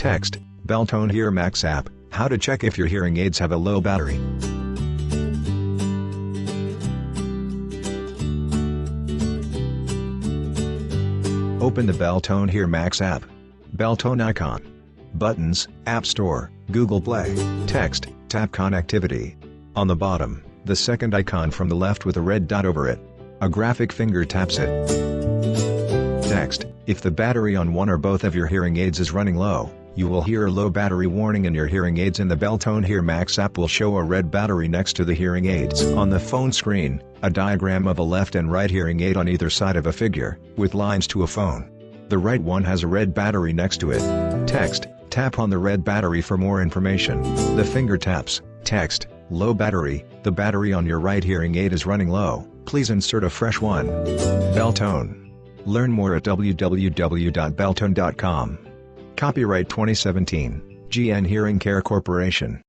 Text, Beltone HearMax app, how to check if your hearing aids have a low battery. Open the Beltone HearMax app. Beltone icon. Buttons, App Store, Google Play. Text, tap Connectivity. On the bottom, the second icon from the left with a red dot over it. A graphic finger taps it. Text, if the battery on one or both of your hearing aids is running low, you will hear a low battery warning in your hearing aids, and the Beltone HearMax app will show a red battery next to the hearing aids. On the phone screen, a diagram of a left and right hearing aid on either side of a figure, with lines to a phone. The right one has a red battery next to it. Text, tap on the red battery for more information. The finger taps. Text, low battery, the battery on your right hearing aid is running low, please insert a fresh one. Beltone. Learn more at www.beltone.com. Copyright 2017, GN Hearing Care Corporation.